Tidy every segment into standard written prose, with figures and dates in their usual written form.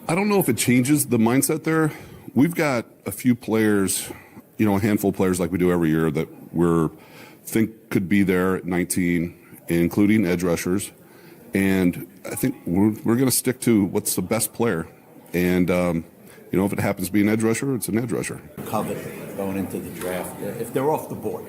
I don't know if it changes the mindset there. We've got a few players, a handful of players like we do every year that we're think could be there at 19, including edge rushers. And I think we're going to stick to what's the best player. And, if it happens to be an edge rusher, it's an edge rusher. Covered going into the draft. If they're off the board,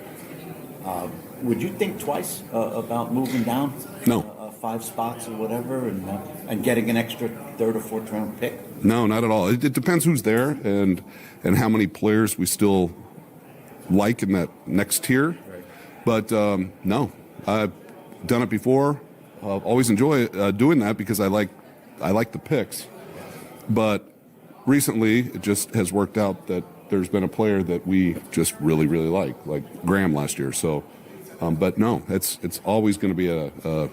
would you think twice about moving down? No. 5 spots or whatever, and getting an extra 3rd or 4th round pick? No, not at all. It depends who's there and how many players we still like in that next tier. Right. But no, I've done it before. Always enjoy doing that because I like the picks. But recently, it just has worked out that there's been a player that we just really, really like Graham last year. So, but no, it's always going to be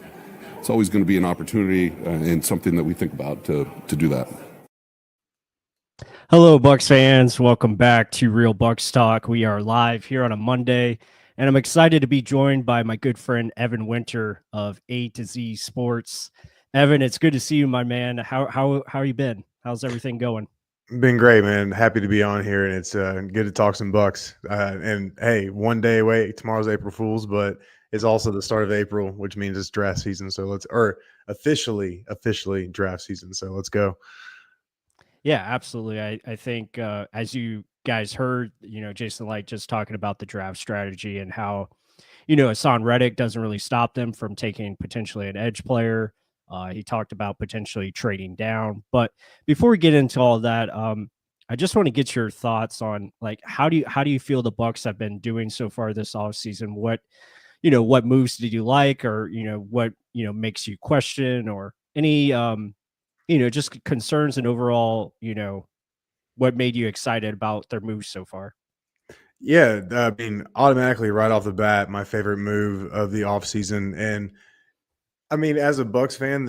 it's always going to be an opportunity and something that we think about to do that. Hello, Bucs fans. Welcome back to Real Bucs Talk. We are live here on a Monday, and I'm excited to be joined by my good friend Evan Winter of A to Z Sports. Evan, it's good to see you, my man. How you been? How's everything going? Been great, man. Happy to be on here, and it's good to talk some Bucs. And hey, one day away. Tomorrow's April Fool's, but it's also the start of April, which means it's draft season. So officially draft season. So let's go. Yeah, absolutely. I think as you guys heard, Jason Light just talking about the draft strategy and how, Hassan Reddick doesn't really stop them from taking potentially an edge player. He talked about potentially trading down. But before we get into all that, I just want to get your thoughts on how do you feel the Bucs have been doing so far this offseason? What moves did you like, or what makes you question, or any just concerns and overall, what made you excited about their moves so far? Yeah, I mean, automatically right off the bat, my favorite move of the offseason. And I mean, as a Bucs fan,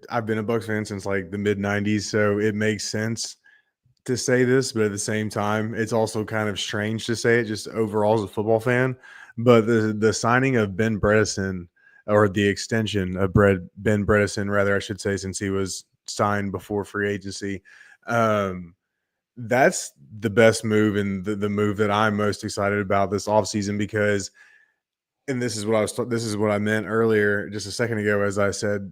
I've been a Bucs fan since like the mid '90s, so it makes sense to say this, but at the same time, it's also kind of strange to say it just overall as a football fan. But the signing of Ben Bredeson, or the extension of Ben Bredeson, rather, I should say, since he was signed before free agency, that's the best move and the move that I'm most excited about this offseason because – and this is what I meant earlier, just a second ago, as I said,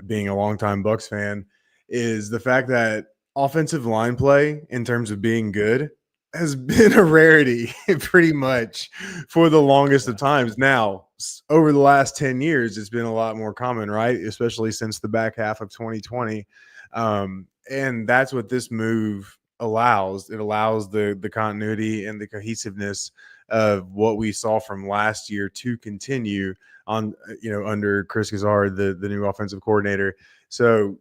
being a longtime Bucs fan, is the fact that offensive line play in terms of being good has been a rarity pretty much for the longest of times. Now, over the last 10 years, it's been a lot more common, right? Especially since the back half of 2020. And that's what this move allows. It allows the continuity and the cohesiveness of what we saw from last year to continue on, under Chris Gazzard, the new offensive coordinator. So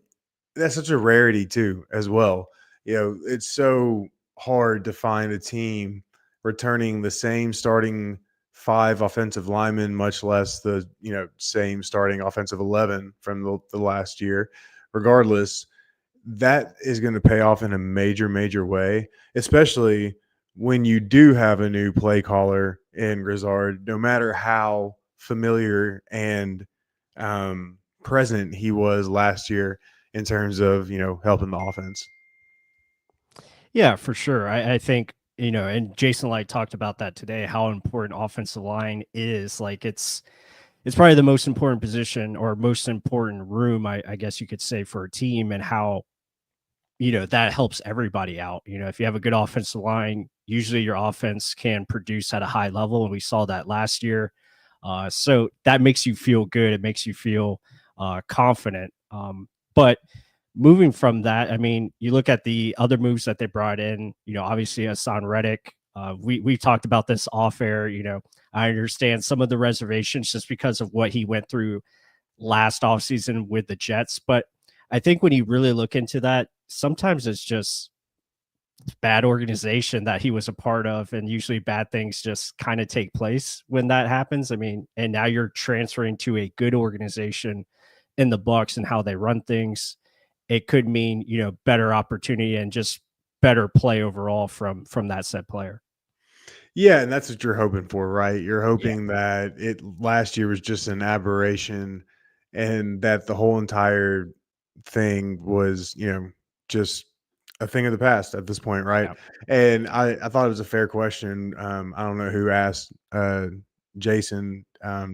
that's such a rarity too, as well. It's so hard to find a team returning the same starting 5 offensive linemen, much less the, same starting offensive 11 from the last year. Regardless, that is going to pay off in a major, major way, especially when you do have a new play caller in Grizzard, no matter how familiar and present he was last year in terms of, helping the offense. Yeah, for sure. I think, and Jason Light talked about that today, how important offensive line is. It's probably the most important position or most important room, I guess you could say, for a team, and how, that helps everybody out. If you have a good offensive line, usually your offense can produce at a high level. And we saw that last year. So that makes you feel good. It makes you feel confident. But moving from that, I mean, you look at the other moves that they brought in, obviously Hassan Reddick. We talked about this off air. I understand some of the reservations just because of what he went through last offseason with the Jets. But I think when you really look into that, sometimes it's just bad organization that he was a part of, and usually bad things just kind of take place when that happens. I mean, and now you're transferring to a good organization in the Bucs and how they run things. It could mean, better opportunity and just better play overall from that said player. Yeah, and that's what you're hoping for, right? You're hoping that last year was just an aberration and that the whole entire thing was, just a thing of the past at this point, right? Yeah. And I thought it was a fair question. I don't know who asked Jason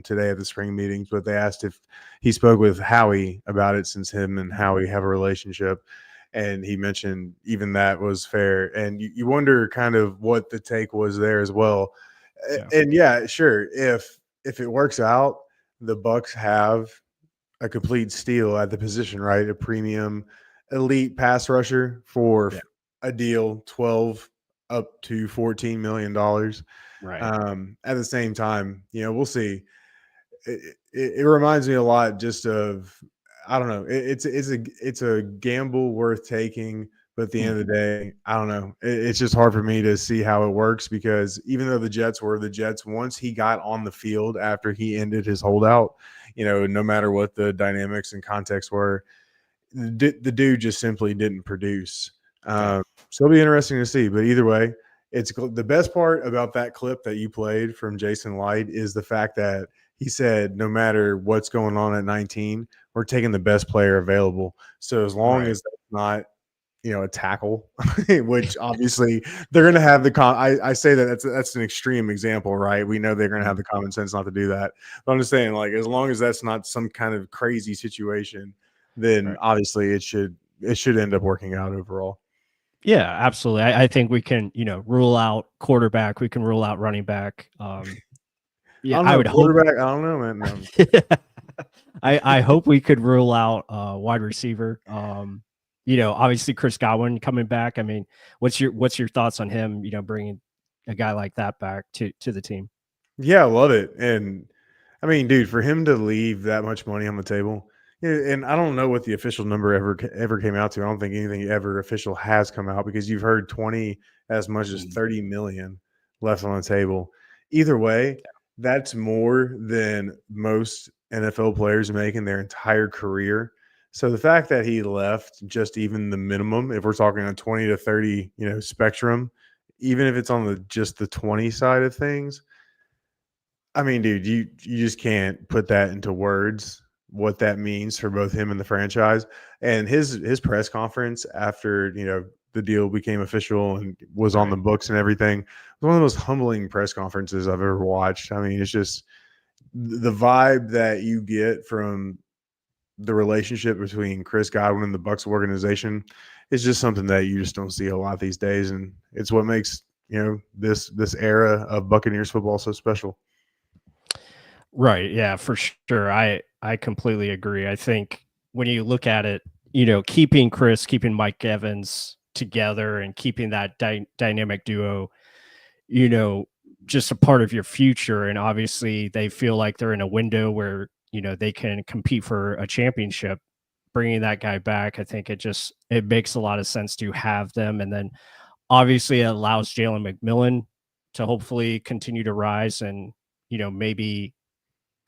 today at the spring meetings, but they asked if he spoke with Howie about it since him and Howie have a relationship. And he mentioned even that was fair. And you wonder kind of what the take was there as well. Yeah. And yeah, sure. If it works out, the Bucs have a complete steal at the position, right? A premium elite pass rusher for Yeah. a deal 12 up to $14 million. Right. At the same time, we'll see. It reminds me a lot just of, I don't know. It's a gamble worth taking, but at the end of the day, I don't know. It's just hard for me to see how it works because even though the Jets were the Jets, once he got on the field after he ended his holdout, no matter what the dynamics and context were, the dude just simply didn't produce. Yeah. So it'll be interesting to see. But either way, it's the best part about that clip that you played from Jason Light is the fact that he said, no matter what's going on at 19, we're taking the best player available. So as long Right. as that's not, a tackle, which obviously they're going to have I say that that's an extreme example, right? We know they're going to have the common sense not to do that. But I'm just saying, like, as long as that's not some kind of crazy situation, then Right. obviously it should end up working out overall. Yeah, absolutely. I think we can, rule out quarterback. We can rule out running back. I Yeah, don't I know, would hope. quarterback. I don't know, man. No. I hope we could rule out wide receiver. Obviously Chris Godwin coming back. I mean, what's your thoughts on him? Bringing a guy like that back to the team. Yeah, I love it. And I mean, dude, for him to leave that much money on the table, and I don't know what the official number ever came out to. I don't think anything ever official has come out because you've heard 20 as much as 30 million left on the table. Either way, that's more than most NFL players make in their entire career. So the fact that he left just even the minimum, if we're talking a 20 to 30, spectrum, even if it's on just the 20 side of things, I mean, dude, you just can't put that into words what that means for both him and the franchise. And his press conference after, the deal became official and was on the Right. books and everything, was one of the most humbling press conferences I've ever watched. I mean, it's just the vibe that you get from the relationship between Chris Godwin and the Bucs organization is just something that you just don't see a lot these days. And it's what makes, this era of Buccaneers football so special. Right. Yeah, for sure. I completely agree. I think when you look at it, keeping Mike Evans together and keeping that dynamic duo, you know, just a part of your future. And obviously, they feel like they're in a window where they can compete for a championship. Bringing that guy back, I think it makes a lot of sense to have them, and then obviously it allows Jalen McMillan to hopefully continue to rise and maybe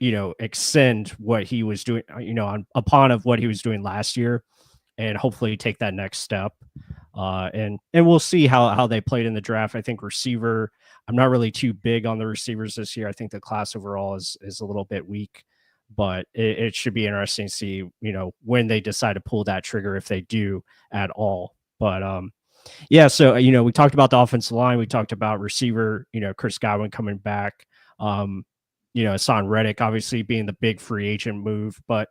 extend what he was doing, upon of what he was doing last year, and hopefully take that next step. And we'll see how they played in the draft. I think receiver, I'm not really too big on the receivers this year. I think the class overall is a little bit weak, but it should be interesting to see, when they decide to pull that trigger, if they do at all. But yeah, so we talked about the offensive line, we talked about receiver, Chris Godwin coming back. Hassan Reddick obviously being the big free agent move, but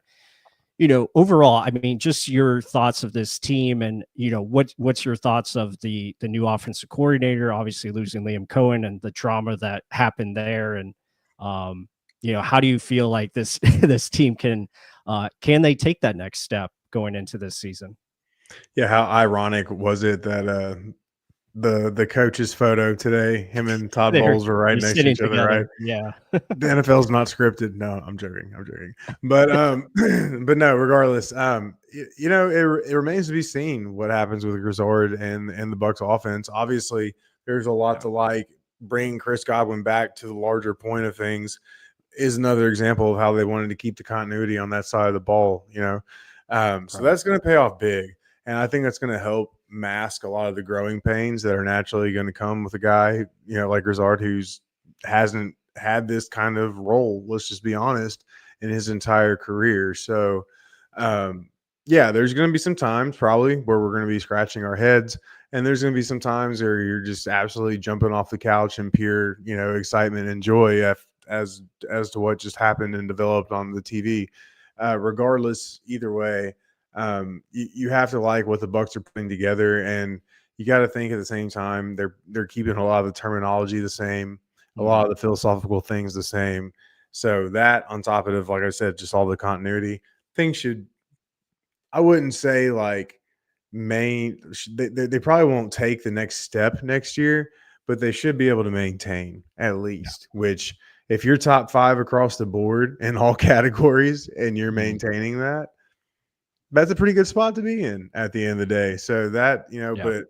overall, I mean, just your thoughts of this team, and what's your thoughts of the new offensive coordinator, obviously losing Liam Cohen and the drama that happened there, and how do you feel like this this team can they take that next step going into this season? Yeah, how ironic was it that the coach's photo today, him and Todd They're Bowles were right they're next to sitting each other, right? together. Yeah. The NFL's not scripted. No, I'm joking. I'm joking. But but no, regardless, it remains to be seen what happens with Grizzard and the Bucs offense. Obviously, there's a lot Yeah. to like. Bringing Chris Godwin back to the larger point of things is another example of how they wanted to keep the continuity on that side of the ball, so Right. that's going to pay off big. And I think that's going to help mask a lot of the growing pains that are naturally going to come with a guy, like Grizzard, who's hasn't had this kind of role, let's just be honest, in his entire career. So Yeah, there's going to be some times probably where we're going to be scratching our heads, and there's going to be some times where you're just absolutely jumping off the couch in pure, excitement and joy as to what just happened and developed on the TV. Regardless, either way, you have to like what the Bucs are putting together, and you got to think at the same time they're keeping a lot of the terminology the same, a lot of the philosophical things the same. So that on top of, like I said, just all the continuity things should. I wouldn't say like they probably won't take the next step next year, but they should be able to maintain at least, which if you're top 5 across the board in all categories and you're maintaining that, that's a pretty good spot to be in at the end of the day. So that, but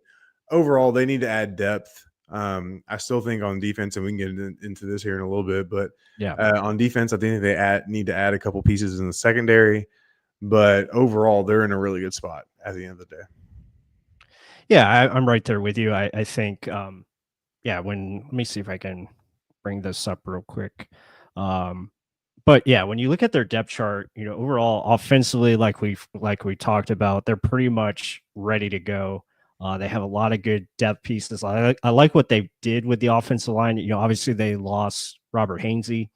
overall they need to add depth. I still think on defense, and we can get into this here in a little bit, but on defense, I think they need to add a couple pieces in the secondary. But overall, they're in a really good spot at the end of the day. Yeah, I'm right there with you. I think, let me see if I can bring this up real quick. But yeah, when you look at their depth chart, overall offensively, like we talked about, they're pretty much ready to go. They have a lot of good depth pieces. I like what they did with the offensive line. Obviously they lost Robert Hainsey,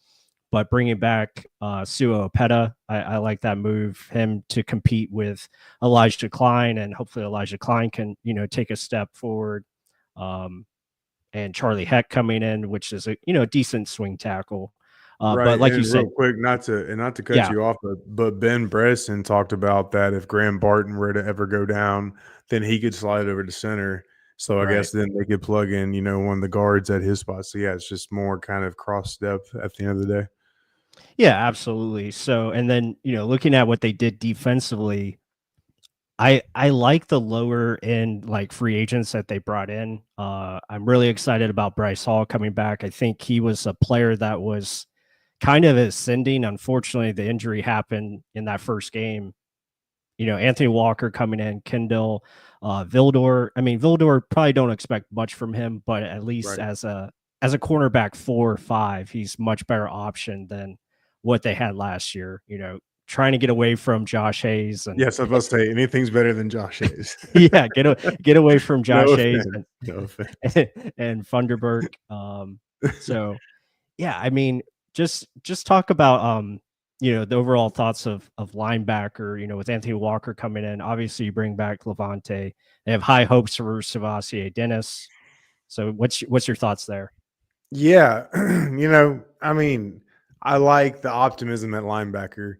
but bringing back Suo Opeta, I like that move. Him to compete with Elijah Klein, and hopefully Elijah Klein can take a step forward. And Charlie Heck coming in, which is a decent swing tackle. Right, But like and you said, real quick, not to cut you off, but Ben Bredesen talked about that if Graham Barton were to ever go down, then he could slide over to center. So I guess then they could plug in, one of the guards at his spot. So yeah, it's just more kind of cross depth at the end of the day. Yeah, absolutely. So, and then, looking at what they did defensively, I like the lower end, like free agents that they brought in. I'm really excited about Bryce Hall coming back. I think he was a player that was kind of ascending. Unfortunately, the injury happened in that first game. Anthony Walker coming in, Kendall, Vildor. I mean, Vildor probably don't expect much from him, but at least as a cornerback 4 or 5, he's much better option than what they had last year. Trying to get away from Josh Hayes. And yes, I was about to say anything's better than Josh Hayes. yeah, get away from Josh Hayes and Funderburk. So yeah, I mean, just talk about the overall thoughts of linebacker, with Anthony Walker coming in. Obviously you bring back Levante. They have high hopes for Savasier Dennis. So what's your thoughts there? Yeah, I mean, I like the optimism at linebacker.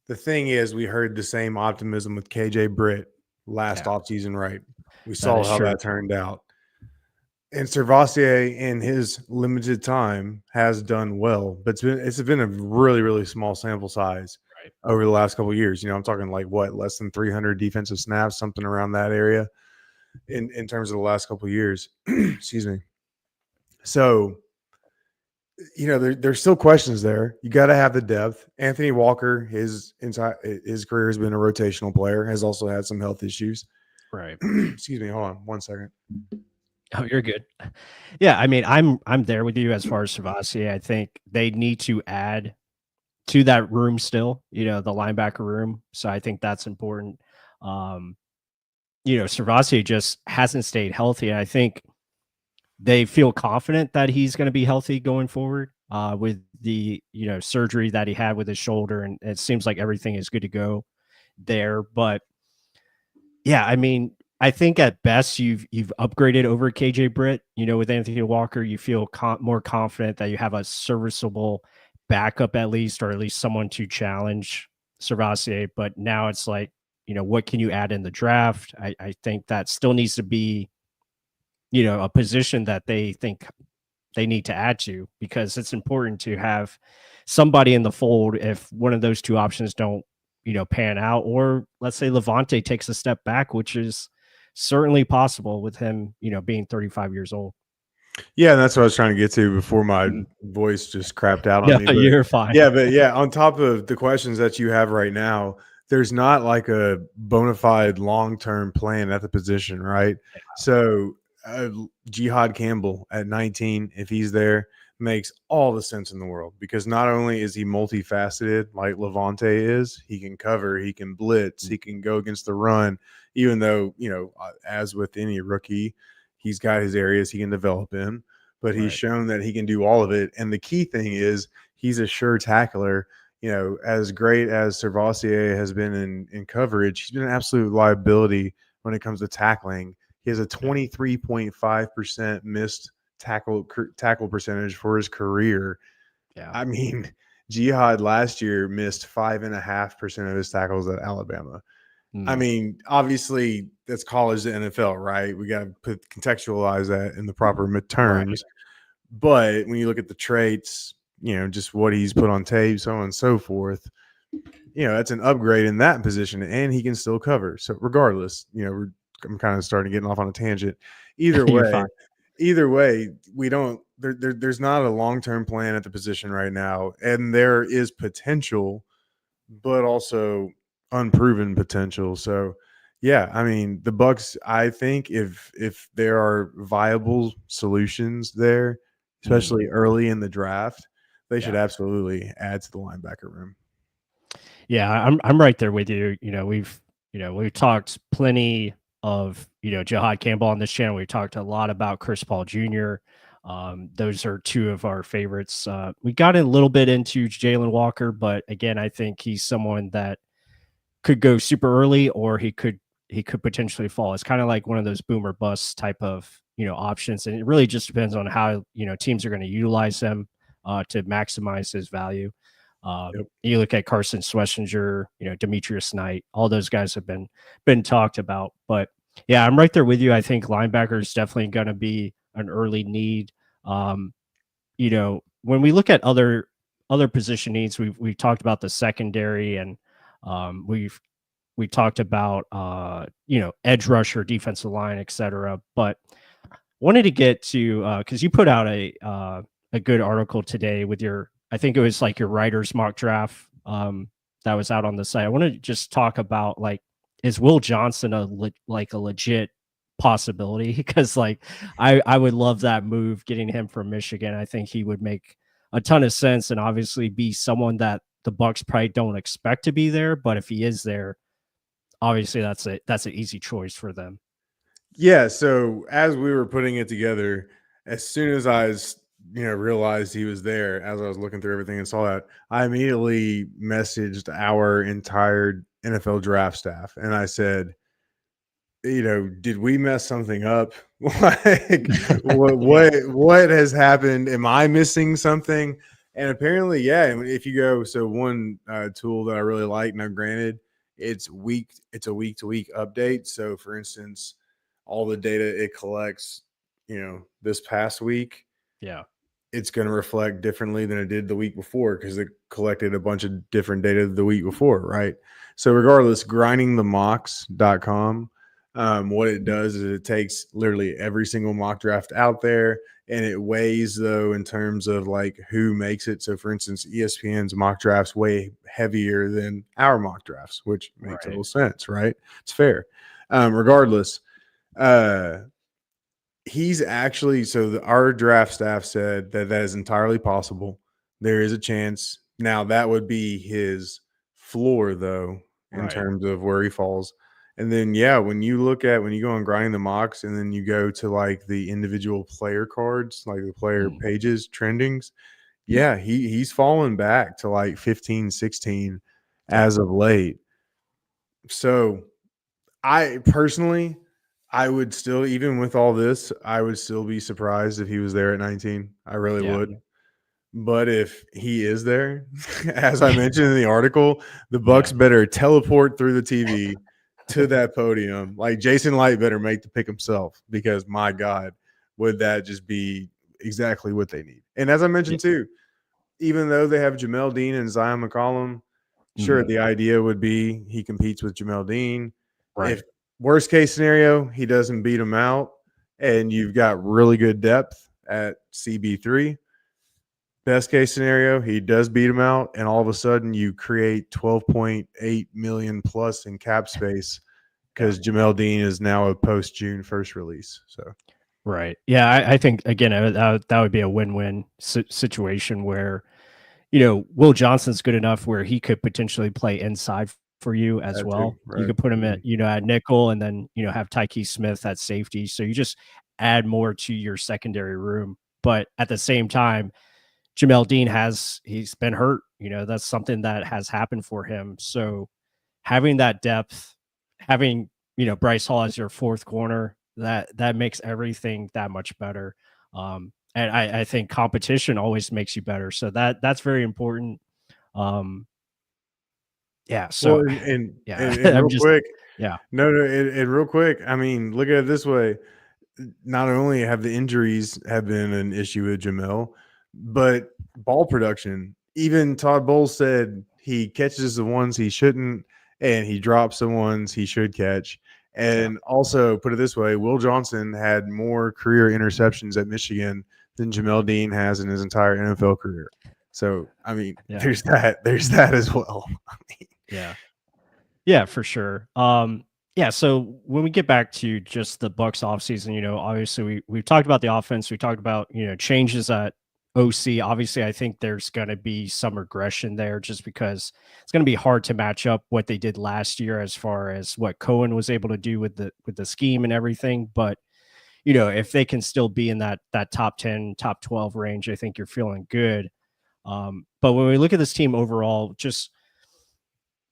The thing is, we heard the same optimism with KJ Britt last offseason, right? We saw how that turned out. And Servassier in his limited time has done well, but it's been a really, really small sample size over the last couple of years. I'm talking like less than 300 defensive snaps, something around that area in terms of the last couple of years. Excuse me. So, there's still questions there. You got to have the depth. Anthony Walker, his career has been a rotational player, has also had some health issues. Right. Excuse me. Hold on 1 second. Oh, you're good. Yeah, I mean, I'm there with you as far as Savasier. I think they need to add to that room still, the linebacker room. So I think that's important. Savasier just hasn't stayed healthy. And I think they feel confident that he's going to be healthy going forward with the, surgery that he had with his shoulder. And it seems like everything is good to go there. But yeah, I mean, I think at best you've upgraded over KJ Britt. With Anthony Walker, you feel more confident that you have a serviceable backup at least, or at least someone to challenge Servassier. But now it's like, what can you add in the draft? I think that still needs to be, a position that they think they need to add to, because it's important to have somebody in the fold if one of those two options don't, pan out, or let's say Levante takes a step back, which is certainly possible with him, being 35 years old. Yeah, and that's what I was trying to get to before my voice just crapped out on me. But, you're fine. Yeah, but yeah, on top of the questions that you have right now, there's not like a bona fide long-term plan at the position, right? Yeah. So Jihad Campbell at 19, if he's there, makes all the sense in the world, because not only is he multifaceted like Levante is, he can cover, he can blitz, he can go against the run, even though, as with any rookie, he's got his areas he can develop in, but he's shown that he can do all of it. And the key thing is he's a sure tackler. As great as Servassier has been in coverage, he's been an absolute liability when it comes to tackling. He has a 23.5% missed tackle percentage for his career. Yeah. I mean, Jihad last year missed 5.5% of his tackles at Alabama. I mean, obviously that's college to NFL, right? We got to contextualize that in the proper terms. Right. But when you look at the traits, just what he's put on tape, so on and so forth, that's an upgrade in that position, and he can still cover. So regardless, I'm kind of starting getting off on a tangent. Either way, we don't. There's not a long-term plan at the position right now, and there is potential, but also unproven potential. So, yeah, I mean, the Bucs, I think if there are viable solutions there, especially early in the draft, they should absolutely add to the linebacker room. Yeah, I'm right there with you. We've talked plenty of Jihad Campbell on this channel. We talked a lot about Chris Paul Jr. Those are two of our favorites. We got a little bit into Jalen Walker, but again, I think he's someone that could go super early, or he could potentially fall. It's kind of like one of those boomer bust type of options, and it really just depends on how teams are going to utilize him to maximize his value. You look at Carson Schlesinger, Demetrius Knight, all those guys have been talked about. But yeah, I'm right there with you. I think linebacker is definitely going to be an early need. When we look at other position needs, we've talked about the secondary, and we talked about edge rusher, defensive line, etc. But wanted to get to because you put out a good article today with I think it was like your writer's mock draft that was out on the site. I want to just talk about, like, is Will Johnson a legit possibility? Because I would love that move, getting him from Michigan. I think he would make a ton of sense, and obviously be someone that the Bucs probably don't expect to be there. But if he is there, obviously that's an easy choice for them. Yeah. So as we were putting it together, as soon as I realized he was there, as I was looking through everything and saw that, I immediately messaged our entire NFL draft staff, and I said, did we mess something up? Like, what has happened? Am I missing something? And apparently, yeah. If you go, so one tool that I really like, now granted, it's a week-to-week update. So for instance, all the data it collects, this past week, it's going to reflect differently than it did the week before, because it collected a bunch of different data the week before, right? So regardless, grindingthemocks.com, what it does is it takes literally every single mock draft out there, and it weighs, though, in terms of like who makes it. So for instance, ESPN's mock drafts way heavier than our mock drafts, which makes a little sense, right? It's fair. Regardless, he's actually, our draft staff said that is entirely possible. There is a chance. Now, that would be his floor, though, in terms of where he falls. And then, when you go on Grinding the Mocks, and then you go to like the individual player cards, like the player pages, trendings, he's fallen back to like 15, 16 as of late. So I personally, I would still, even with all this, I would still be surprised if he was there at 19. I really would. But if he is there, as I mentioned in the article, the Bucs better teleport through the TV to that podium. Like, Jason Light better make the pick himself, because my God, would that just be exactly what they need. And as I mentioned too, even though they have Jamel Dean and Zion McCollum, sure, the idea would be he competes with Jamel Dean. If worst case scenario, he doesn't beat him out, and you've got really good depth at CB3. Best case scenario, he does beat him out, and all of a sudden you create $12.8 million plus in cap space, because Jamel Dean is now a post-June 1st release. So, Right. Yeah. I think again that would be a win-win situation where Will Johnson's good enough where he could potentially play inside for you as That too, well. You right? could put him at Mhm. at nickel and then have Tyke Smith at safety. So you just add more to your secondary room. But at the same time, Jamel Dean he's been hurt. That's something that has happened for him. So having that depth, having Bryce Hall as your fourth corner, that makes everything that much better. And I think competition always makes you better. So that's very important. Um, yeah. Well, So yeah, and I'm real just quick, yeah, no, and real quick, I mean, look at it this way. Not only have the injuries have been an issue with Jamel, but ball production. Even Todd Bowles said he catches the ones he shouldn't, and he drops the ones he should catch. yeah, And also, put it this way, Will Johnson had more career interceptions at Michigan than Jamel Dean has in his entire NFL career. So, I mean, yeah, there's that as well. I mean, yeah. Yeah, for sure. Yeah, so when we get back to just the Bucks offseason, obviously we've talked about the offense, we talked about, changes at OC. Obviously, I think there's gonna be some regression there just because it's gonna be hard to match up what they did last year as far as what Cohen was able to do with the scheme and everything. But, if they can still be in that top 10, top 12 range, I think you're feeling good. But when we look at this team overall, just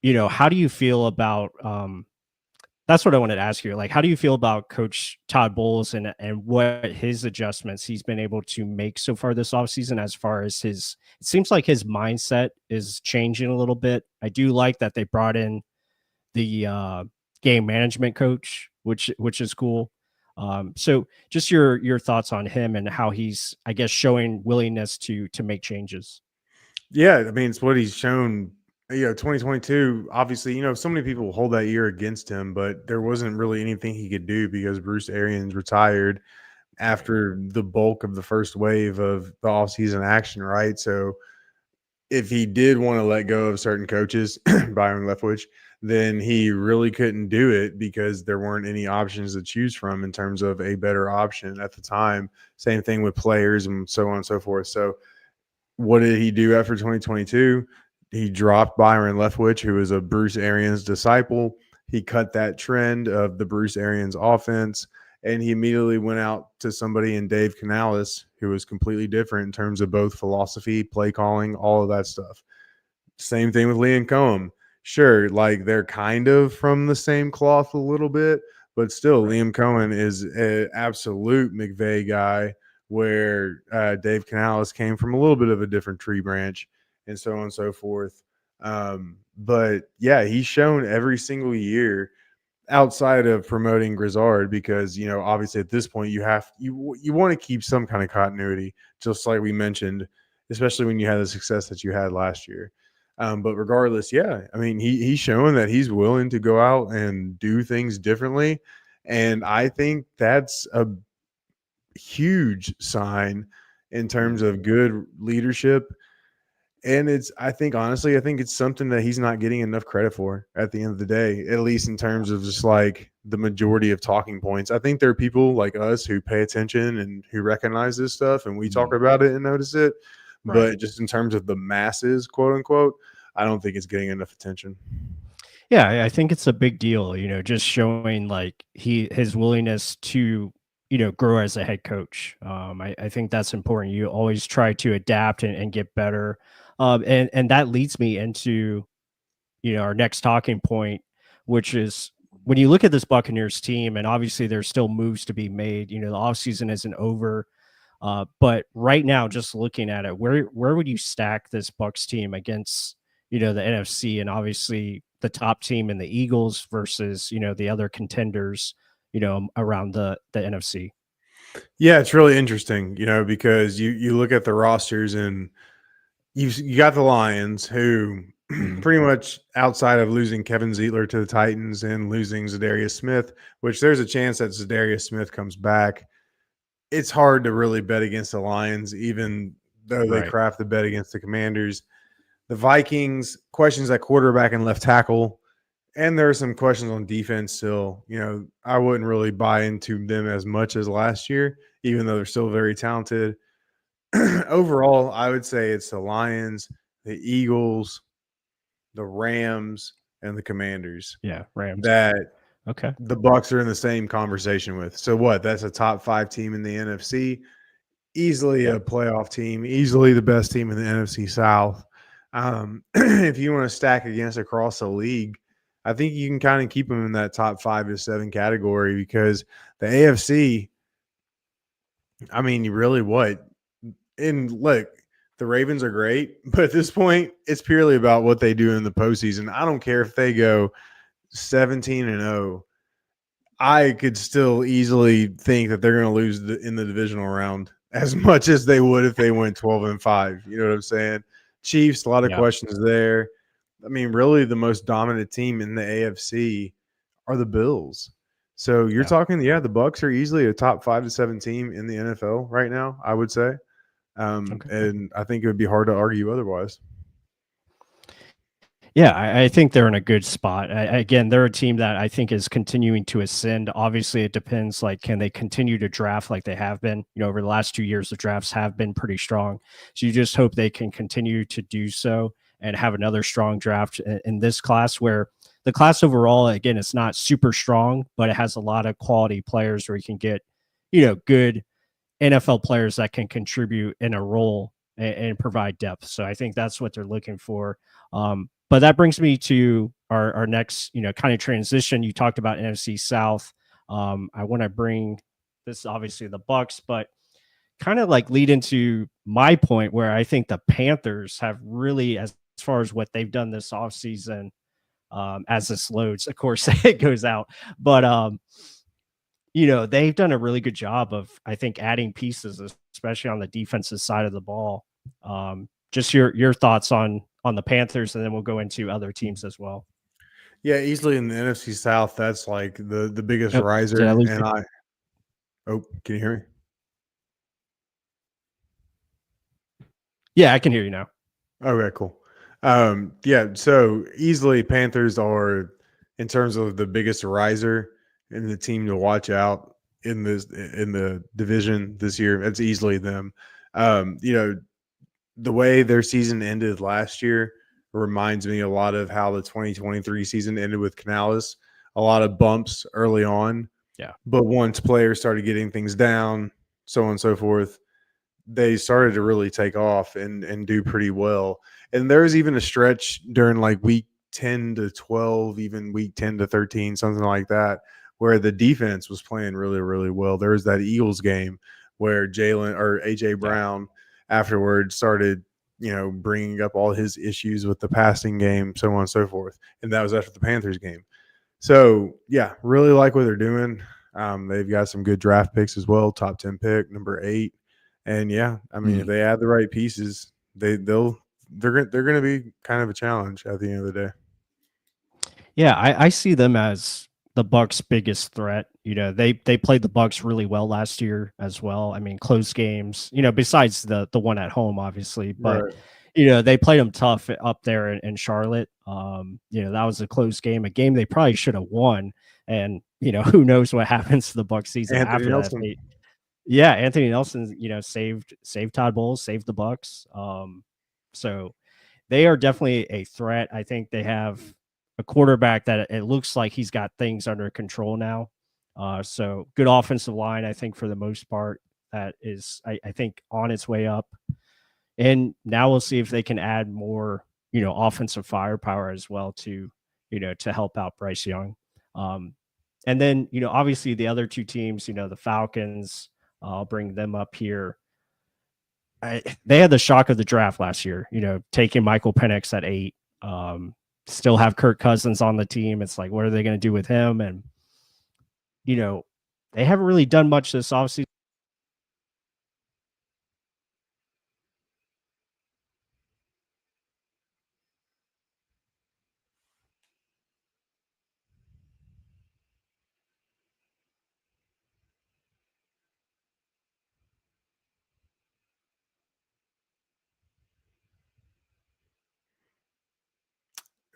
how do you feel about that's what I wanted to ask you. Like, how do you feel about Coach Todd Bowles and what his adjustments he's been able to make so far this offseason as far as it seems like his mindset is changing a little bit. I do like that they brought in the game management coach, which is cool. So just your thoughts on him and how he's, I guess, showing willingness to make changes. yeah, I mean, it's what he's shown. 2022, obviously, so many people hold that year against him, but there wasn't really anything he could do because Bruce Arians retired after the bulk of the first wave of the offseason action, right? So if he did want to let go of certain coaches, Byron Leftwich, then he really couldn't do it because there weren't any options to choose from in terms of a better option at the time. Same thing with players and so on and so forth. So what did he do after 2022? He dropped Byron Leftwich, who was a Bruce Arians disciple. He cut that trend of the Bruce Arians offense, and he immediately went out to somebody in Dave Canales, who was completely different in terms of both philosophy, play calling, all of that stuff. Same thing with Liam Cohen. Sure, like they're kind of from the same cloth a little bit, but still, Right. Liam Cohen is an absolute McVay guy, where Dave Canales came from a little bit of a different tree branch, and so on and so forth. But yeah, he's shown every single year outside of promoting Grizzard because obviously at this point you want to keep some kind of continuity, just like we mentioned, especially when you had the success that you had last year. But regardless, yeah, I mean he's showing that he's willing to go out and do things differently, and I think that's a huge sign in terms of good leadership. And I think honestly, I think it's something that he's not getting enough credit for at the end of the day, at least in terms of just like the majority of talking points. I think there are people like us who pay attention and who recognize this stuff and we talk Mhm. about it and notice it. Right. But just in terms of the masses, quote unquote, I don't think it's getting enough attention. Yeah, I think it's a big deal, just showing like his willingness to, grow as a head coach. I think that's important. You always try to adapt and get better. And that leads me into, our next talking point, which is when you look at this Buccaneers team, and obviously there's still moves to be made, the offseason isn't over. But right now, just looking at it, where would you stack this Bucks team against the NFC and obviously the top team in the Eagles versus the other contenders around the NFC? Yeah, it's really interesting, because you look at the rosters and you got the Lions who Mhm. pretty much outside of losing Kevin Zeitler to the Titans and losing Zadarius Smith, which there's a chance that Zadarius Smith comes back. It's hard to really bet against the Lions, even though they Right. craft the bet against the Commanders. The Vikings, questions at quarterback and left tackle. And there are some questions on defense still. You know, I wouldn't really buy into them as much as last year, even though they're still very talented. Overall, I would say it's the Lions, the Eagles, the Rams, and the Commanders Yeah, Rams. that Okay. the Bucs are in the same conversation with. So what? That's a top 5 team in the NFC, easily Yep. a playoff team, easily the best team in the NFC South. If you want to stack against across the league, I think you can kind of keep them in that top 5 to 7 category because the AFC, I mean, you really what? And look, the Ravens are great, but at this point, it's purely about what they do in the postseason. I don't care if they go 17-0. I could still easily think that they're going to lose in the divisional round as much as they would if they went 12-5. You know what I'm saying? Chiefs, a lot of Yeah. questions there. I mean, really, the most dominant team in the AFC are the Bills. So you're Yeah. talking, yeah, the Bucs are easily a top 5 to 7 team in the NFL right now, I would say. Okay. And I think it would be hard to argue otherwise. Yeah, I think they're in a good spot. Again, they're a team that I think is continuing to ascend. Obviously, it depends. Like, can they continue to draft like they have been? You know, over the last 2 years, the drafts have been pretty strong. So you just hope they can continue to do so and have another strong draft in this class. Where the class overall, again, it's not super strong, but it has a lot of quality players where you can get, good NFL players that can contribute in a role and provide depth. So I think that's what they're looking for. But that brings me to our next, kind of transition. You talked about NFC South. I want to bring this obviously the Bucs, but kind of like lead into my point where I think the Panthers have really, as far as what they've done this offseason, as this loads, of course, it goes out. But they've done a really good job of, I think, adding pieces, especially on the defensive side of the ball. Just your thoughts on the Panthers, and then we'll go into other teams as well. Yeah, easily in the NFC South, that's like the biggest Oh, did I riser. lose And you? can you hear me? Yeah, I can hear you now. Okay, cool. Yeah, so easily Panthers are in terms of the biggest riser in the team to watch out in the division this year. It's easily them. You know, the way their season ended last year reminds me a lot of how the 2023 season ended with Canales. A lot of bumps early on, Yeah. but once players started getting things down, so on and so forth, they started to really take off and do pretty well. And there was even a stretch during like week 10 to 12, even week 10 to 13, something like that, where the defense was playing really, really well. There was that Eagles game where Jalen or AJ Yeah. Brown afterwards started, bringing up all his issues with the passing game, so on and so forth. And that was after the Panthers game. So, yeah, really like what they're doing. They've got some good draft picks as well, top 10 pick, number 8. And yeah, I mean, if they add the right pieces, they're going to be kind of a challenge at the end of the day. Yeah, I see them as the Bucks' biggest threat. They played the Bucks really well last year as well. I mean, close games. Besides the one at home, obviously, but Right. they played them tough up there in Charlotte. That was a close game, a game they probably should have won. And who knows what happens to the Bucks season Anthony after that? Nelson. Yeah, Anthony Nelson, saved Todd Bowles, saved the Bucks. So they are definitely a threat. I think they have a quarterback that it looks like he's got things under control now. So good offensive line, I think, for the most part, that is, I think, on its way up. And now we'll see if they can add more, offensive firepower as well to help out Bryce Young. And then, obviously the other two teams, the Falcons, I'll bring them up here. They had the shock of the draft last year, taking Michael Penix at 8. Still have Kirk Cousins on the team. It's like, what are they going to do with him? And, they haven't really done much this offseason.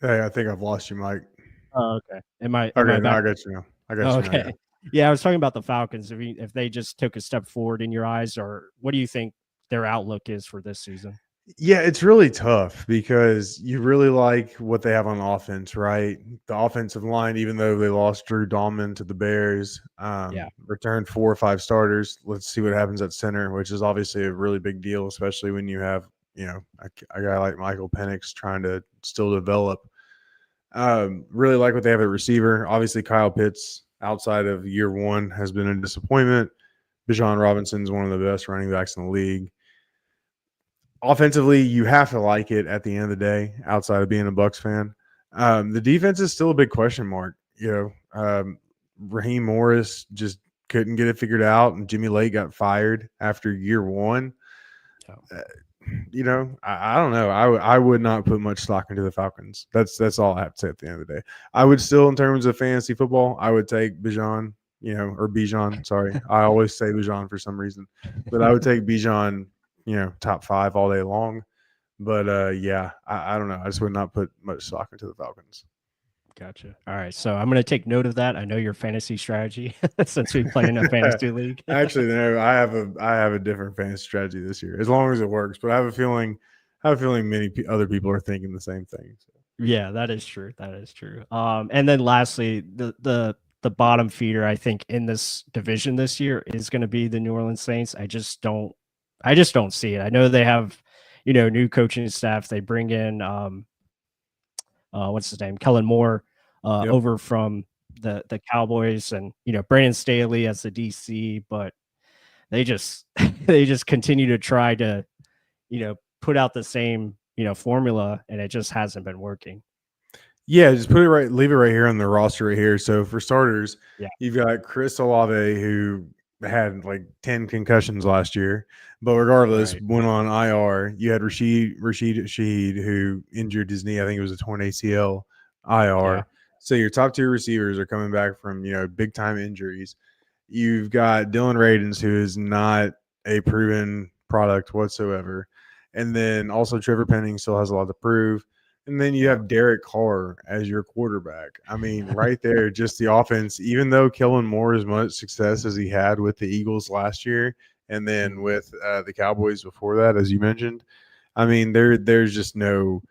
Hey, I think I've lost you, Mike. Oh, okay. Am Okay, I no, back? I got you now. I got Oh, you now. Yeah. okay. Yeah, I was talking about the Falcons. If they just took a step forward in your eyes, or what do you think their outlook is for this season? Yeah, it's really tough because you really like what they have on offense, right? The offensive line, even though they lost Drew Dahlman to the Bears, Yeah. returned 4 or 5 starters. Let's see what happens at center, which is obviously a really big deal, especially when you have, a guy like Michael Penix trying to still develop. Really like what they have at receiver. Obviously, Kyle Pitts, outside of year one, has been a disappointment. Bijan Robinson's one of the best running backs in the league. Offensively, you have to like it at the end of the day, outside of being a Bucs fan. The defense is still a big question mark. Raheem Morris just couldn't get it figured out, and Jimmy Lake got fired after year one. Yeah. I don't know. I would not put much stock into the Falcons. That's all I have to say at the end of the day. I would still, in terms of fantasy football, I would take Bijan, or Bijan. Sorry, I always say Bijan for some reason, but I would take Bijan, top 5 all day long. But yeah, I don't know. I just would not put much stock into the Falcons. Gotcha. All right. So I'm going to take note of that. I know your fantasy strategy since we play in a fantasy league. Actually, no, I have a different fantasy strategy this year, as long as it works. But I have a feeling many other people are thinking the same thing. So. Yeah, that is true. That is true. And then lastly, the bottom feeder I think in this division this year is going to be the New Orleans Saints. I just don't see it. I know they have, new coaching staff. They bring in what's his name, Kellen Moore, Yep. over from the Cowboys, and Brandon Staley as the DC, but they just they just continue to try to put out the same formula, and it just hasn't been working. Yeah, just leave it right here on the roster right here. So for starters, Yeah. you've got Chris Olave, who had like 10 concussions last year, but regardless, Right. went on IR. You had Rashid Shaheed, who injured his knee. I think it was a torn ACL, IR. Yeah. So your top 2 receivers are coming back from big time injuries. You've got Dylan Radins, who is not a proven product whatsoever, and then also Trevor Penning still has a lot to prove. And then you have Derek Carr as your quarterback. I mean, right there, just the offense, even though Kellen Moore as much success as he had with the Eagles last year and then with the Cowboys before that, as you mentioned, I mean, there's just no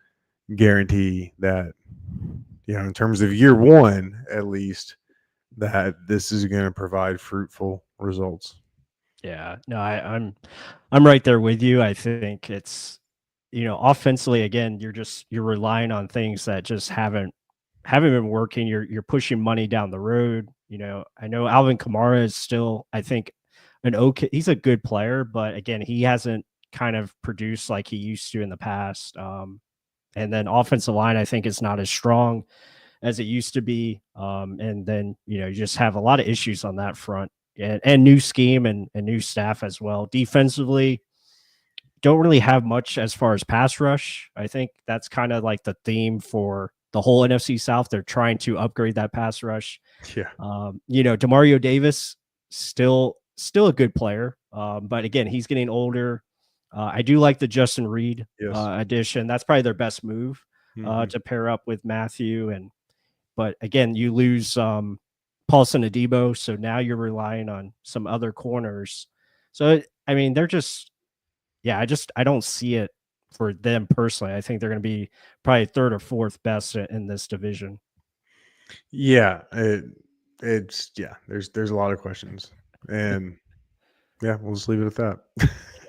guarantee that, in terms of year one, at least, that this is going to provide fruitful results. Yeah, no, I'm right there with you. I think it's offensively, again, you're relying on things that just haven't been working. You're pushing money down the road. I know Alvin Kamara is still, I think, he's a good player, but again, he hasn't kind of produced like he used to in the past. And then offensive line, I think, is not as strong as it used to be. And then, you just have a lot of issues on that front, and new scheme and new staff as well. Defensively, don't really have much as far as pass rush. I think that's kind of like the theme for the whole NFC South. They're trying to upgrade that pass rush. Yeah. Demario Davis, still a good player. But again, he's getting older. I do like the Justin Reed addition. That's probably their best move to pair up with Matthew. But again, you lose Paulson Adebo, so now you're relying on some other corners. So I mean, they're just, I don't see it for them personally. I think they're going to be probably 3rd or 4th best in this division. Yeah, there's a lot of questions, and yeah, we'll just leave it at that.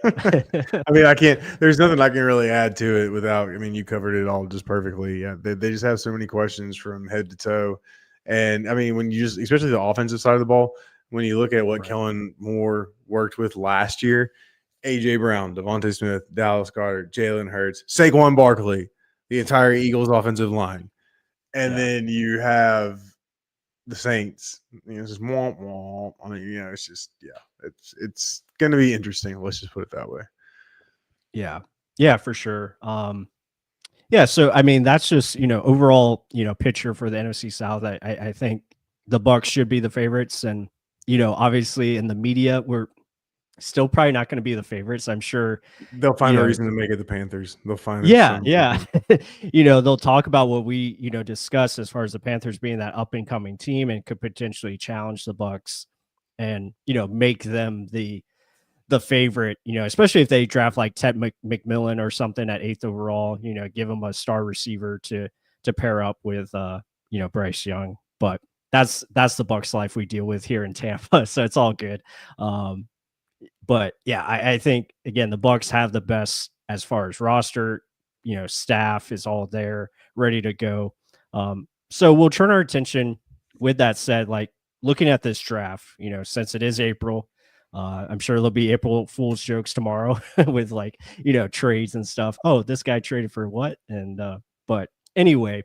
I mean, there's nothing I can really add to it without, I mean, you covered it all just perfectly. Yeah, they just have so many questions from head to toe. And I mean, when you just, especially the offensive side of the ball, when you look at what Kellen Moore worked with last year, A.J. Brown, Devontae Smith, Dallas Goedert, Jalen Hurts, Saquon Barkley, the entire Eagles offensive line. And then you have the Saints. It's just womp womp. I mean, it's just, it's going to be interesting. Let's just put it that way. Yeah, for sure. So I mean, that's just overall picture for the NFC South. I think the Bucs should be the favorites, and obviously in the media Still probably not going to be the favorites. I'm sure. They'll find You a know, reason to make it the Panthers. They'll find yeah, some. yeah. They'll talk about what we, discuss as far as the Panthers being that up and coming team and could potentially challenge the Bucs and, make them the favorite, especially if they draft like Ted McMillan or something at 8th overall, give them a star receiver to pair up with Bryce Young. But that's the Bucs life we deal with here in Tampa, so it's all good. But yeah, I think again the Bucs have the best as far as roster, staff is all there, ready to go. So we'll turn our attention. With that said, like looking at this draft, since it is April, I'm sure there'll be April Fool's jokes tomorrow with like trades and stuff. Oh, this guy traded for what? And but anyway,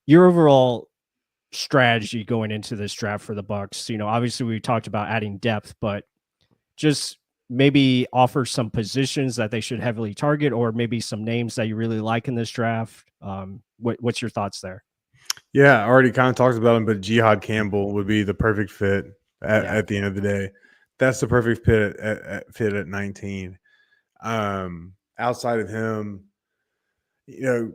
your overall strategy going into this draft for the Bucs. Obviously we talked about adding depth, but just maybe offer some positions that they should heavily target, or maybe some names that you really like in this draft. What's your thoughts there? Yeah, I already kind of talked about him, but Jihad Campbell would be the perfect fit at the end of the day. That's the perfect fit at 19. Outside of him, man,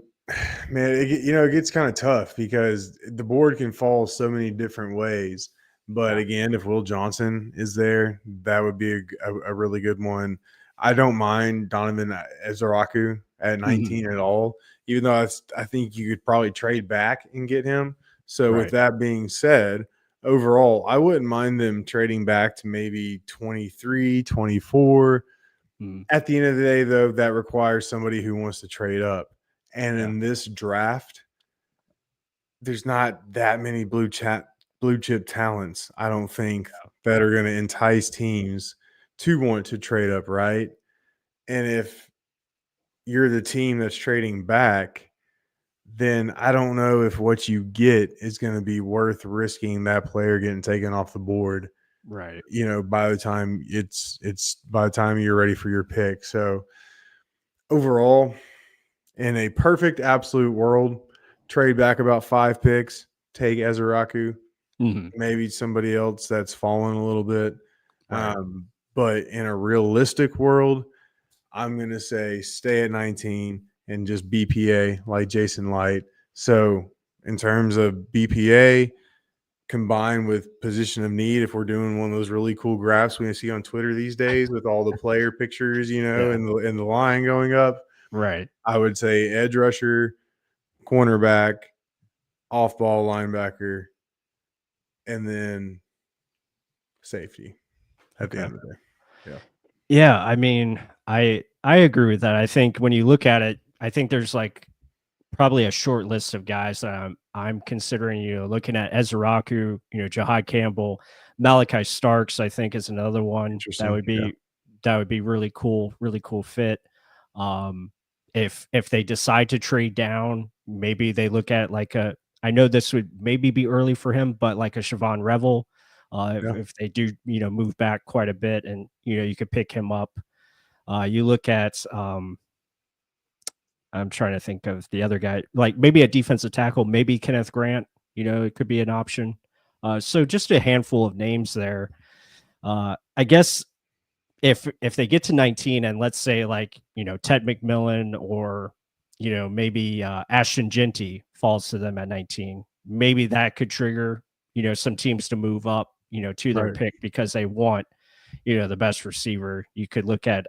it gets kind of tough because the board can fall so many different ways. But again, if Will Johnson is there, that would be a really good one. I don't mind Donovan Ezaraku at 19 at all, even though I think you could probably trade back and get him. So with that being said, overall, I wouldn't mind them trading back to maybe 23, 24. At the end of the day, though, that requires somebody who wants to trade up. And in this draft, there's not that many blue chip talents, I don't think, that are going to entice teams to want to trade up, right? And if you're the team that's trading back, then I don't know if what you get is going to be worth risking that player getting taken off the board. Right. By the time by the time you're ready for your pick. So overall, in a perfect absolute world, trade back about 5 picks, take Ezaraku, maybe somebody else that's fallen a little bit. Right. But in a realistic world, I'm going to say stay at 19 and just BPA like Jason Light. So in terms of BPA combined with position of need, if we're doing one of those really cool graphs we see on Twitter these days with all the player pictures, and the line going up, right, I would say edge rusher, cornerback, off-ball linebacker, and then safety at the end of the day. Yeah, I mean, I agree with that. I think when you look at it, I think there's like probably a short list of guys that I'm considering. Looking at Ezaraku, Jihad Campbell, Malachi Starks, I think is another one that would be really cool fit. If they decide to trade down, maybe they look at like I know this would maybe be early for him, but like a Siobhan Revel. If they do, move back quite a bit, and you could pick him up. You look at, I'm trying to think of the other guy, like maybe a defensive tackle, maybe Kenneth Grant. It could be an option. So just a handful of names there. I guess if they get to 19, and let's say like Ted McMillan or maybe Ashton Genty falls to them at 19, maybe that could trigger some teams to move up to their pick because they want, the best receiver. You could look at,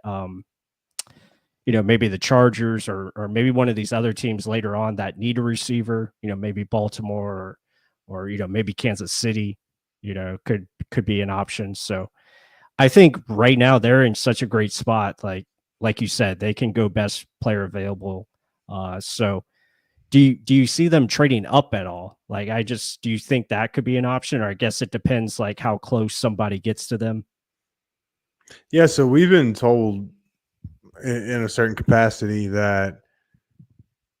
maybe the Chargers or maybe one of these other teams later on that need a receiver, maybe Baltimore or maybe Kansas City, could be an option. So I think right now they're in such a great spot. Like you said, they can go best player available. So do you see them trading up at all? Do you think that could be an option? Or I guess it depends like how close somebody gets to them. Yeah. So we've been told in a certain capacity that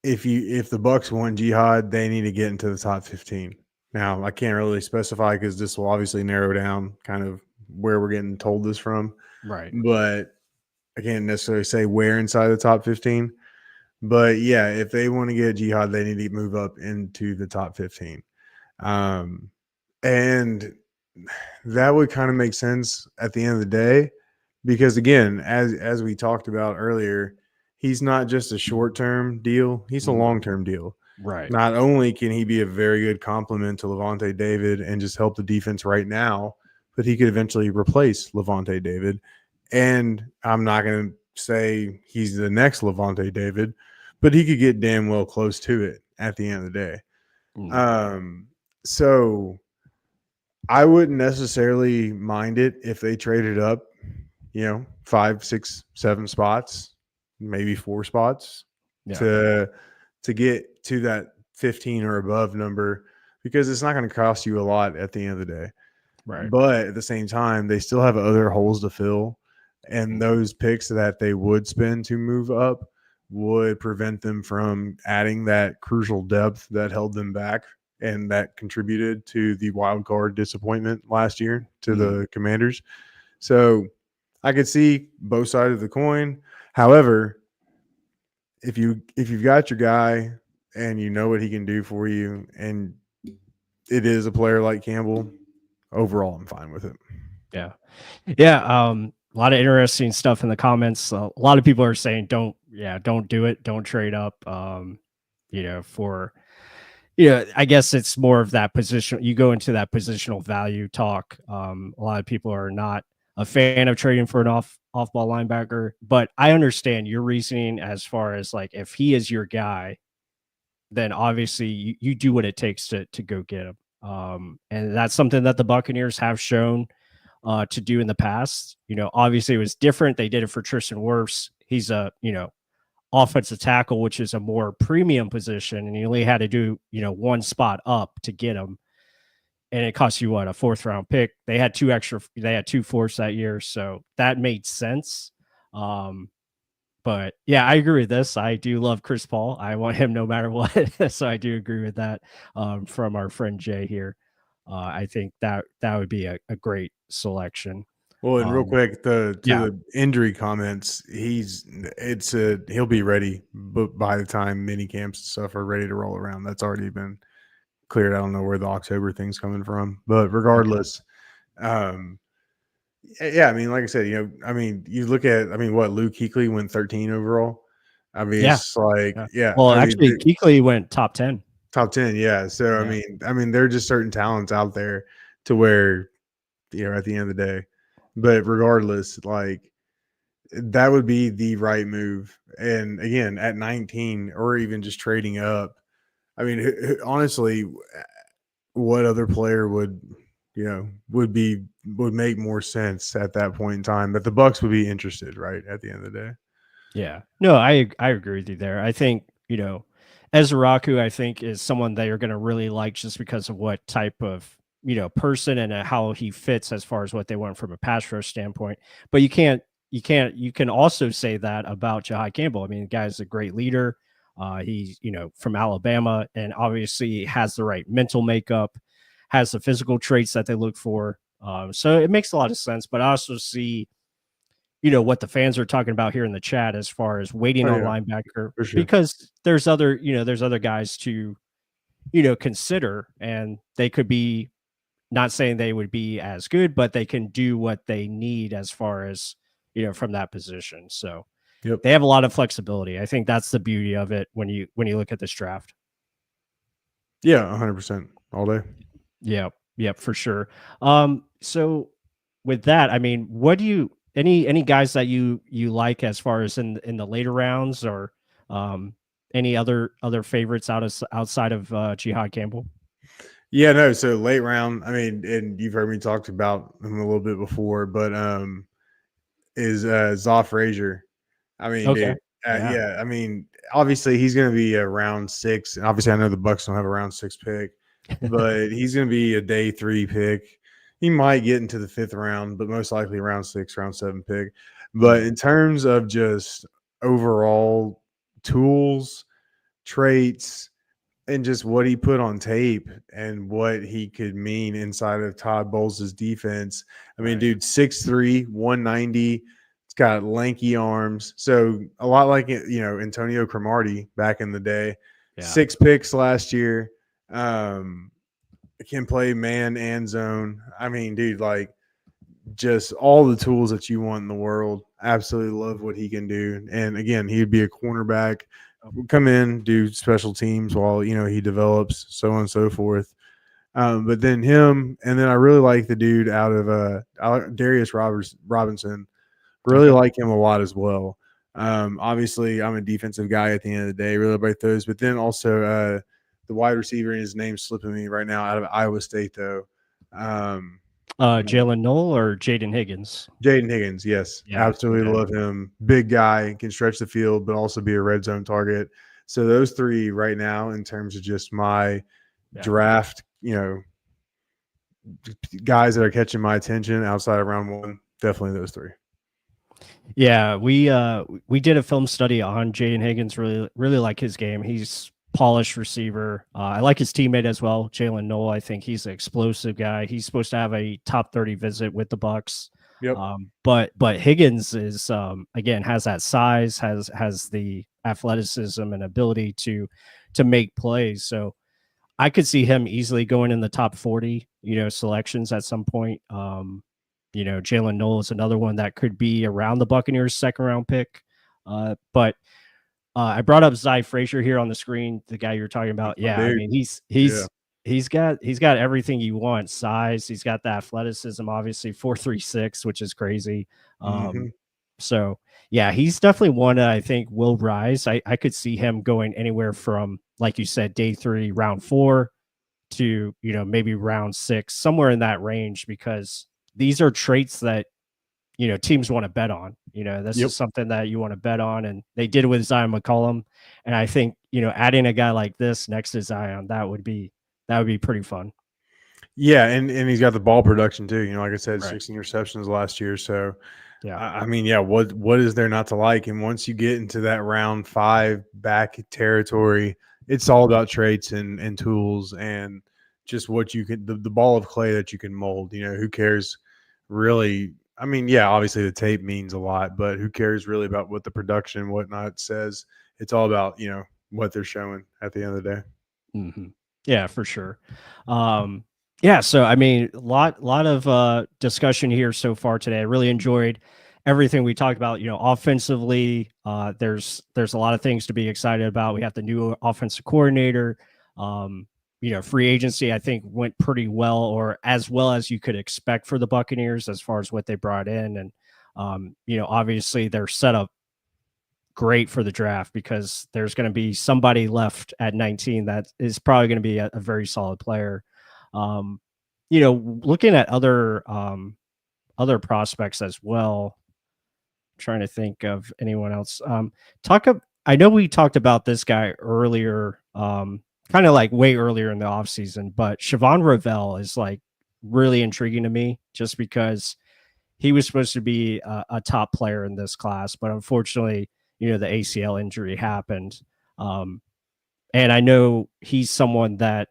if the Bucs want Jihad, they need to get into the top 15. Now I can't really specify because this will obviously narrow down kind of where we're getting told this from. Right. But I can't necessarily say where inside the top 15. But yeah, if they want to get Jihad, they need to move up into the top 15. And that would kind of make sense at the end of the day because again, as we talked about earlier, he's not just a short-term deal, he's a long-term deal. Right. Not only can he be a very good complement to Levante David and just help the defense right now, but he could eventually replace Levante David. And I'm not going to say he's the next Levante David, but he could get damn well close to it at the end of the day. So I wouldn't necessarily mind it if they traded up, 5, 6, 7 spots, maybe 4 spots to get to that 15 or above number, because it's not going to cost you a lot at the end of the day. Right. But at the same time, they still have other holes to fill, and those picks that they would spend to move up would prevent them from adding that crucial depth that held them back and that contributed to the wild card disappointment last year to the Commanders. So I could see both sides of the coin. However, if you've got your guy and you know what he can do for you, and it is a player like Campbell, overall I'm fine with it. Yeah. A lot of interesting stuff in the comments. A lot of people are saying don't do it, don't trade up. I guess it's more of that position. You go into that positional value talk. A lot of people are not a fan of trading for an off-ball linebacker, but I understand your reasoning as far as like, if he is your guy, then obviously you do what it takes to go get him. And that's something that the Buccaneers have shown to do in the past. Obviously it was different. They did it for Tristan Wirfs. He's a, offensive tackle, which is a more premium position, and you only had to do, one spot up to get him. And it cost you what, a 4th round pick. They had 2 fourths that year. So that made sense. But yeah, I agree with this. I do love Chris Paul. I want him no matter what. So I do agree with that from our friend Jay here. I think that would be a great selection. Well, and real quick, the injury comments, he'll be ready, but by the time mini camps and stuff are ready to roll around, that's already been cleared. I don't know where the October thing's coming from, but regardless, yeah, I mean, like I said, you look at, what, Luke Kuechly went 13 overall. I mean, it's like, Well, actually, Kuechly went top 10. Top 10, yeah. So I mean, there are just certain talents out there to where, at the end of the day. But regardless, like, that would be the right move. And again, at 19, or even just trading up, I mean, honestly, what other player would make more sense at that point in time that the Bucs would be interested, right, at the end of the day? Yeah. No, I agree with you there. I think, Ezraku, I think, is someone they are going to really like just because of what type of person and how he fits as far as what they want from a pass rush standpoint. But you can also say that about Jahai Campbell. I mean, the guy's a great leader. He's, from Alabama, and obviously has the right mental makeup, has the physical traits that they look for. So it makes a lot of sense. But I also see, what the fans are talking about here in the chat as far as waiting on linebacker, because there's other guys to, consider, and they could be, not saying they would be as good, but they can do what they need as far as, from that position. So they have a lot of flexibility. I think that's the beauty of it when you look at this draft. Yeah, 100% all day. Yeah, for sure. So with that, I mean, what do you, any guys that you like as far as in the later rounds, or any other favorites outside of Jahai Campbell? Yeah, no. So late round, I mean, and you've heard me talk about him a little bit before, but is Zoff Frazier. I mean, Okay. dude, I mean, obviously he's going to be a round 6. Obviously, I know the Bucs don't have a round 6 pick, but he's going to be a day 3 pick. He might get into the 5th round, but most likely round 6, round 7 pick. But in terms of just overall tools, traits, and just what he put on tape and what he could mean inside of Todd Bowles' defense. I mean, dude, 6'3", 190. It's got lanky arms. So a lot like, Antonio Cromartie back in the day. 6 picks last year. Can play man and zone. I mean, dude, like, just all the tools that you want in the world. Absolutely love what he can do. And again, he'd be a cornerback, come in, do special teams while, he develops, so on and so forth. But then him, and then I really like the dude out of Darius Robinson. Really Okay. like him a lot as well. Obviously, I'm a defensive guy at the end of the day. Really like those. But then also the wide receiver, and his name's slipping me right now, out of Iowa State, though. Jalen Noel or Jaden Higgins? Jaden Higgins, yes. Yeah. Absolutely Okay. love him. Big guy, can stretch the field, but also be a red zone target. So those three right now, in terms of just my draft, guys that are catching my attention outside of round one, definitely those three. Yeah, we did a film study on Jaden Higgins. Really like his game. He's polished receiver. I like his teammate as well, Jalen Noel. I think he's an explosive guy. He's supposed to have a top 30 visit with the Bucs. Yep. But Higgins is again has that size, has the athleticism and ability to make plays. So I could see him easily going in the top 40, selections at some point. Jalen Noel is another one that could be around the Buccaneers' second round pick. But I brought up Zy Frazier here on the screen, the guy you're talking about. Yeah, I mean he's got everything you want. Size, he's got the athleticism, obviously 4.36, which is crazy. So yeah, he's definitely one that I think will rise. I could see him going anywhere from, like you said, day 3, round 4 to maybe round 6, somewhere in that range, because these are traits that teams want to bet on. This is something that you want to bet on, and they did it with Zion McCollum. And I think adding a guy like this next to Zion, that would be pretty fun. Yeah, and he's got the ball production too. Like I said, Right. 16 receptions last year. So Yeah, I mean, yeah, what is there not to like? And once you get into that round 5 back territory, it's all about traits and tools and just what you can, the ball of clay that you can mold. Who cares really? I mean, yeah, obviously the tape means a lot, but who cares really about what the production and whatnot says? It's all about, what they're showing at the end of the day. Mm-hmm. Yeah, for sure. Yeah, so I mean, lot of discussion here so far today. I really enjoyed everything we talked about. Offensively, there's a lot of things to be excited about. We have the new offensive coordinator. Free agency, I think, went pretty well, or as well as you could expect for the Buccaneers as far as what they brought in. And obviously they're set up great for the draft, because there's going to be somebody left at 19 that is probably going to be a very solid player. Looking at other prospects as well, trying to think of anyone else. I know we talked about this guy earlier, kind of like way earlier in the offseason, but Siobhan Ravel is like really intriguing to me, just because he was supposed to be a top player in this class, but unfortunately, the ACL injury happened. And I know he's someone that,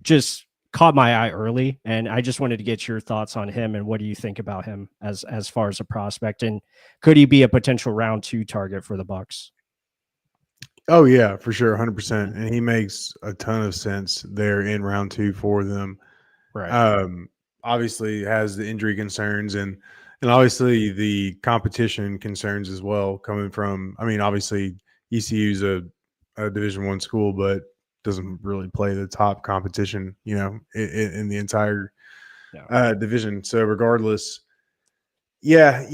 just caught my eye early, and I just wanted to get your thoughts on him, and what do you think about him as far as a prospect, and could he be a potential round 2 target for the Bucs? Oh yeah, for sure, 100%. And he makes a ton of sense there in round 2 for them. Right. Obviously has the injury concerns and obviously the competition concerns as well, coming from, I mean, obviously ECU's a Division 1 school, but doesn't really play the top competition, in the entire division. So regardless, yeah,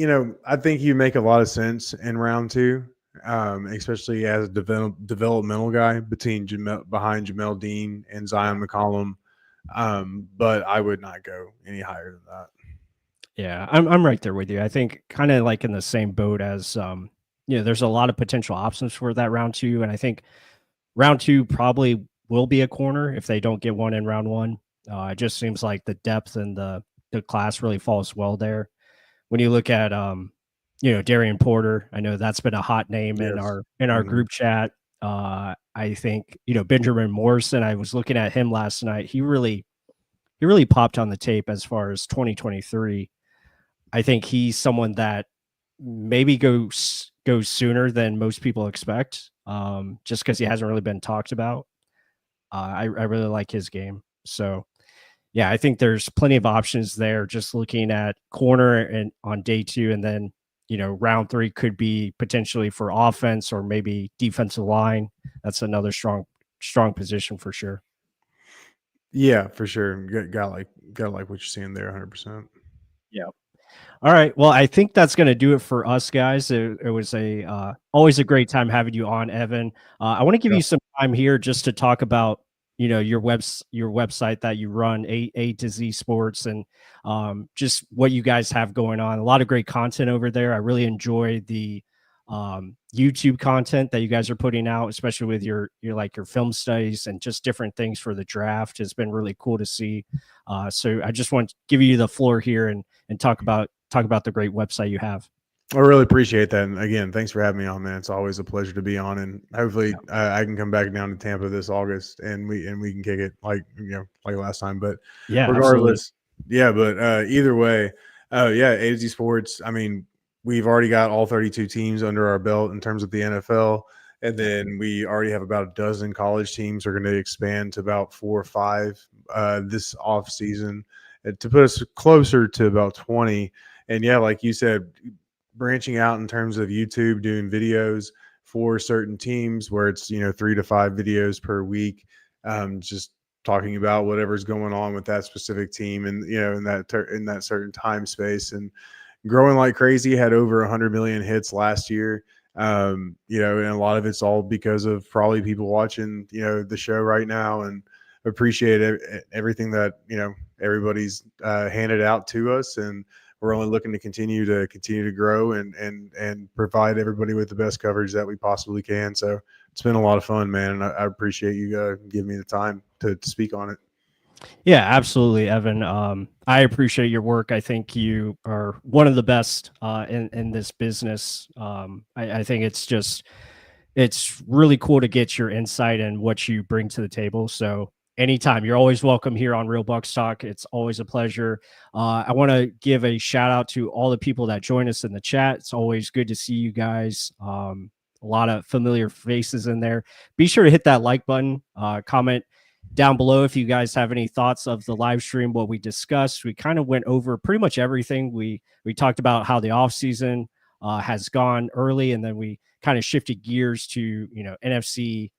I think you make a lot of sense in round 2, especially as a developmental guy behind Jamel Dean and Zion McCollum. But I would not go any higher than that. Yeah, I'm right there with you. I think kind of like in the same boat as there's a lot of potential options for that round 2, and I think round 2 probably will be a corner if they don't get one in round 1. It just seems like the depth and the class really falls well there. When you look at Darian Porter, I know that's been a hot name in our group chat. I think Benjamin Morrison. I was looking at him last night. He really popped on the tape as far as 2023. I think he's someone that maybe goes sooner than most people expect, just because he hasn't really been talked about. I really like his game. So yeah, I think there's plenty of options there. Just looking at corner and on day 2, and then round 3 could be potentially for offense or maybe defensive line. That's another strong position for sure. Yeah, for sure. Gotta like what you're seeing there, 100%. Yeah. All right. Well, I think that's going to do it for us, guys. It was always a great time having you on, Evan. I want to give Yeah. you some time here just to talk about your website that you run, A to Z Sports, and just what you guys have going on. A lot of great content over there. I really enjoy the YouTube content that you guys are putting out, especially with your film studies and just different things for the draft. It's been really cool to see. So I just want to give you the floor here and talk about the great website you have. I really appreciate that. And again, thanks for having me on, man. It's always a pleasure to be on, and hopefully I can come back down to Tampa this August and we can kick it like last time. But Yeah, regardless, either way, A to Z Sports. I mean, we've already got all 32 teams under our belt in terms of the NFL, and then we already have about a dozen college teams. We're going to expand to about 4 or 5 this off season to put us closer to about 20. And yeah, like you said, branching out in terms of YouTube, doing videos for certain teams where it's 3 to 5 videos per week, just talking about whatever's going on with that specific team and in that certain time space, and growing like crazy. Had over 100 million hits last year. And a lot of it's all because of probably people watching the show right now, and appreciate everything that everybody's handed out to us, and we're only looking to continue to grow and provide everybody with the best coverage that we possibly can. So it's been a lot of fun, man, and I appreciate you giving me the time to speak on it. Yeah, absolutely, Evan. I appreciate your work. I think you are one of the best in this business. I think it's really cool to get your insight and what you bring to the table. So anytime, you're always welcome here on Real Bucs Talk. It's always a pleasure. I want to give a shout out to all the people that join us in the chat. It's always good to see you guys. A lot of familiar faces in there. Be sure to hit that like button, comment down below if you guys have any thoughts of the live stream, what we discussed. We kind of went over pretty much everything. We talked about how the offseason has gone early, and then we kind of shifted gears to NFC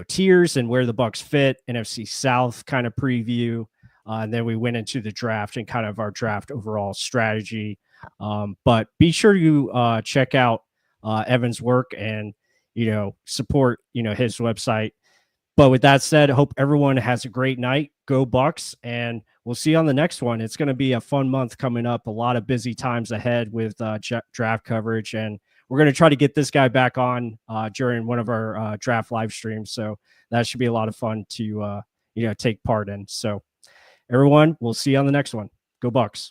tiers and where the Bucs fit, NFC South kind of preview, and then we went into the draft and kind of our draft overall strategy. But be sure to check out Evan's work and support his website. But with that said, I hope everyone has a great night. Go Bucs, and we'll see you on the next one. It's going to be a fun month coming up. A lot of busy times ahead with draft coverage, and we're going to try to get this guy back on during one of our draft live streams. So that should be a lot of fun to take part in. So everyone, we'll see you on the next one. Go Bucs.